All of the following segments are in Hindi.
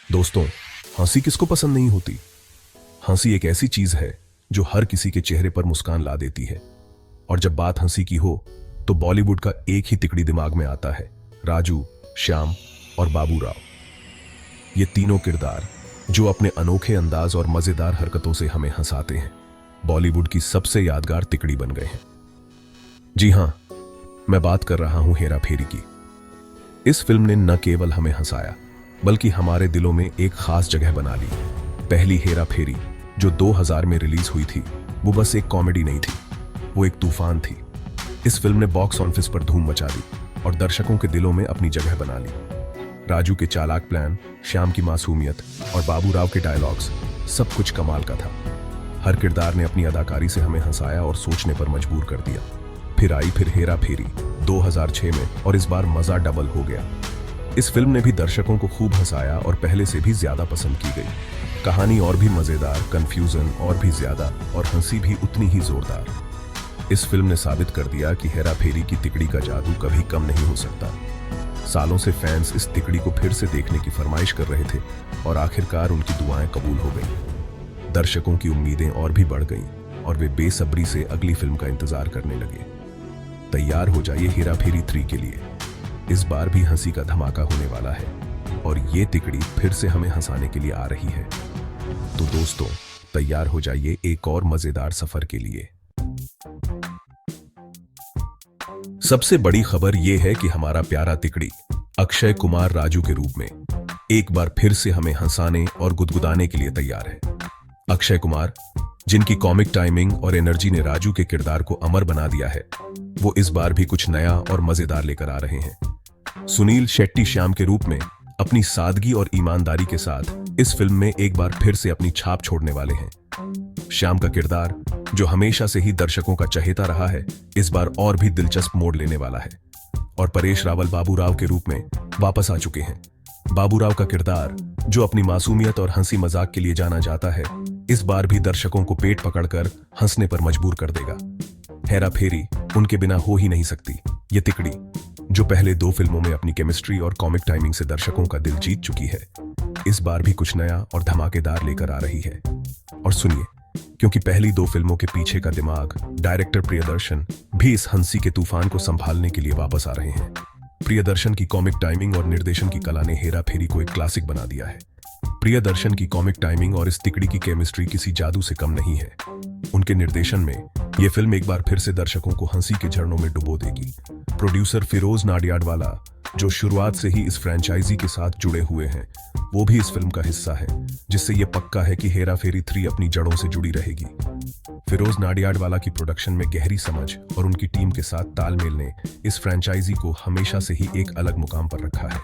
दोस्तों, हंसी किसको पसंद नहीं होती। हंसी एक ऐसी चीज है जो हर किसी के चेहरे पर मुस्कान ला देती है। और जब बात हंसी की हो तो बॉलीवुड का एक ही तिकड़ी दिमाग में आता है, राजू, श्याम और बाबू राव। ये तीनों किरदार जो अपने अनोखे अंदाज और मजेदार हरकतों से हमें हंसाते हैं, बॉलीवुड की सबसे यादगार तिकड़ी बन गए हैं। जी हां, मैं बात कर रहा हूं हेरा फेरी की। इस फिल्म ने न केवल हमें हंसाया बल्कि हमारे दिलों में एक खास जगह बना ली। पहली हेरा फेरी जो 2000 में रिलीज हुई थी, वो बस एक कॉमेडी नहीं थी, वो एक तूफान थी। इस फिल्म ने बॉक्स ऑफिस पर धूम मचा दी और दर्शकों के दिलों में अपनी जगह बना ली। राजू के चालाक प्लान, श्याम की मासूमियत और बाबू राव के डायलॉग्स, सब कुछ कमाल का था। हर किरदार ने अपनी अदाकारी से हमें हंसाया और सोचने पर मजबूर कर दिया। फिर हेरा फेरी 2006 में और इस बार मजा डबल हो गया। इस फिल्म ने भी दर्शकों को खूब हंसाया और पहले से भी ज्यादा पसंद की गई। कहानी और भी मजेदार, कंफ्यूजन और भी ज्यादा और हंसी भी उतनी ही जोरदार। इस फिल्म ने साबित कर दिया कि हेरा फेरी की तिकड़ी का जादू कभी कम नहीं हो सकता। सालों से फैंस इस तिकड़ी को फिर से देखने की फरमाइश कर रहे थे और आखिरकार उनकी दुआएं कबूल हो गईं। दर्शकों की उम्मीदें और भी बढ़ गईं और वे बेसब्री से अगली फिल्म का इंतजार करने लगे। तैयार हो जाइए हेरा फेरी 3 के लिए। इस बार भी हंसी का धमाका होने वाला है और ये तिकड़ी फिर से हमें हंसाने के लिए आ रही है। तो दोस्तों, तैयार हो जाइए एक और मजेदार सफर के लिए। सबसे बड़ी खबर यह है कि हमारा प्यारा तिकड़ी अक्षय कुमार राजू के रूप में एक बार फिर से हमें हंसाने और गुदगुदाने के लिए तैयार है। अक्षय कुमार, जिनकी कॉमिक टाइमिंग और एनर्जी ने राजू के किरदार को अमर बना दिया है, वो इस बार भी कुछ नया और मजेदार लेकर आ रहे हैं। सुनील शेट्टी श्याम के रूप में अपनी सादगी और ईमानदारी के साथ इस फिल्म में एक बार फिर से अपनी छाप छोड़ने वाले हैं। श्याम का किरदार, जो हमेशा से ही दर्शकों का चहेता रहा है, इस बार और भी दिलचस्प मोड़ लेने वाला है। और परेश रावल बाबू राव के रूप में वापस आ चुके हैं। बाबू राव का किरदार, जो अपनी मासूमियत और हंसी मजाक के लिए जाना जाता है, इस बार भी दर्शकों को पेट पकड़कर हंसने पर मजबूर कर देगा। हेरा फेरी उनके बिना हो ही नहीं सकती। ये तिकड़ी, जो पहले 2 फिल्मों में अपनी केमिस्ट्री और कॉमिक टाइमिंग से दर्शकों का दिल जीत चुकी है, इस बार भी कुछ नया और धमाकेदार लेकर आ रही है। और सुनिए, क्योंकि पहली 2 फिल्मों के पीछे का दिमाग डायरेक्टर प्रियदर्शन भी इस हंसी के तूफान को संभालने के लिए वापस आ रहे हैं। प्रियदर्शन की कॉमिक टाइमिंग और निर्देशन की कला ने हेरा फेरी को एक क्लासिक बना दिया है। प्रियदर्शन की कॉमिक टाइमिंग और इस तिकड़ी की केमिस्ट्री किसी जादू से कम नहीं है। उनके निर्देशन में यह फिल्म एक बार फिर से दर्शकों को हंसी के झरनों में डुबो देगी। प्रोड्यूसर फिरोज नाडियाडवाला, जो शुरुआत से ही इस फ्रेंचाइजी के साथ जुड़े हुए हैं, वो भी इस फिल्म का हिस्सा है, जिससे यह पक्का है कि हेरा फेरी 3 अपनी जड़ों से जुड़ी रहेगी। फिरोज नाडियाडवाला की प्रोडक्शन में गहरी समझ और उनकी टीम के साथ तालमेल ने इस फ्रेंचाइजी को हमेशा से ही एक अलग मुकाम पर रखा है।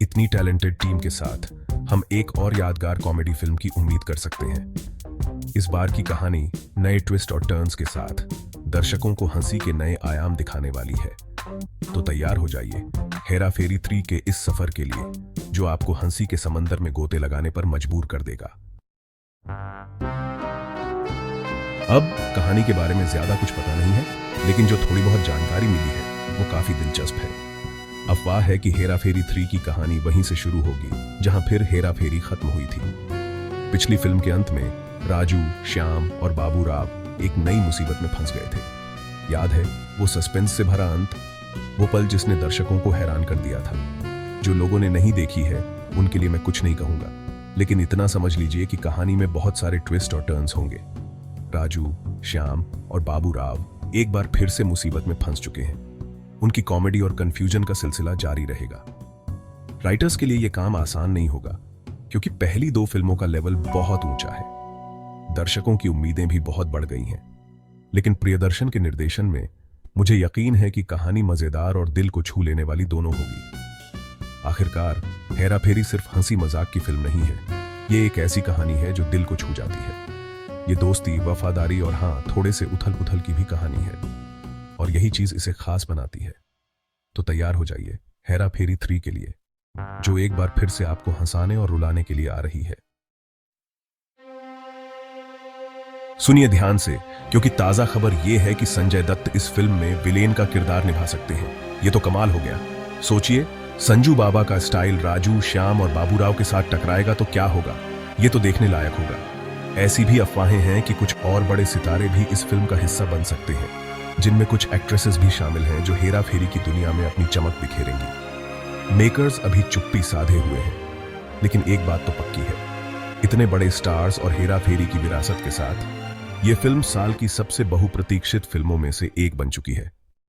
इतनी टैलेंटेड टीम के साथ हम एक और यादगार कॉमेडी फिल्म की उम्मीद कर सकते हैं। इस बार की कहानी नए ट्विस्ट और टर्न्स के साथ दर्शकों को हंसी के नए आयाम दिखाने वाली है। तो तैयार हो जाइए हेरा फेरी 3 के इस सफर के लिए, जो आपको हंसी के समंदर में गोते लगाने पर मजबूर कर देगा। अब कहानी के बारे में ज्यादा कुछ पता नहीं है, लेकिन जो थोड़ी बहुत जानकारी मिली है वो काफी दिलचस्प है। अफवाह है कि हेरा फेरी 3 की कहानी वहीं से शुरू होगी जहां फिर हेरा फेरी खत्म हुई थी। पिछली फिल्म के अंत में राजू, श्याम और बाबू राव एक नई मुसीबत में फंस गए थे। याद है वो सस्पेंस से भरा अंत, वो पल जिसने दर्शकों को हैरान कर दिया था। जो लोगों ने नहीं देखी है उनके लिए मैं कुछ नहीं कहूंगा, लेकिन इतना समझ लीजिए कि कहानी में बहुत सारे ट्विस्ट और टर्न्स होंगे। राजू, श्याम और बाबू राव एक बार फिर से मुसीबत में फंस चुके हैं। उनकी कॉमेडी और कंफ्यूजन का सिलसिला जारी रहेगा। राइटर्स के लिए यह काम आसान नहीं होगा, क्योंकि पहली 2 फिल्मों का लेवल बहुत ऊंचा है। दर्शकों की उम्मीदें भी बहुत बढ़ गई हैं, लेकिन प्रियदर्शन के निर्देशन में मुझे यकीन है कि कहानी मजेदार और दिल को छू लेने वाली दोनों होगी। आखिरकार हेरा फेरी सिर्फ हंसी मजाक की फिल्म नहीं है, ये एक ऐसी कहानी है जो दिल को छू जाती है। ये दोस्ती, वफादारी और हाँ, थोड़े से उथल पुथल की भी कहानी है, और यही चीज इसे खास बनाती है। तो तैयार हो जाइए हेरा फेरी 3 के लिए, जो एक बार फिर से आपको हंसाने और रुलाने के लिए आ रही है। सुनिए ध्यान से, क्योंकि ताजा खबर यह है कि संजय दत्त इस फिल्म में विलेन का किरदार निभा सकते हैं। यह तो कमाल हो गया। सोचिए, संजू बाबा का स्टाइल राजू, श्याम और बाबूराव के साथ टकराएगा तो क्या होगा, ये तो देखने लायक होगा। ऐसी भी अफवाहें हैं कि कुछ और बड़े सितारे भी इस फिल्म का हिस्सा बन सकते हैं, जिनमें कुछ एक्ट्रेसेस भी शामिल हैं जो हेरा फेरी की दुनिया में अपनी चमक बिखेरेंगी। मेकर्स अभी चुप्पी साधे हुए हैं, लेकिन एक बात तो पक्की है, इतने बड़े स्टार्स और हेरा फेरी की विरासत के साथ ये फिल्म साल की सबसे बहुप्रतीक्षित फिल्मों में से एक बन चुकी है।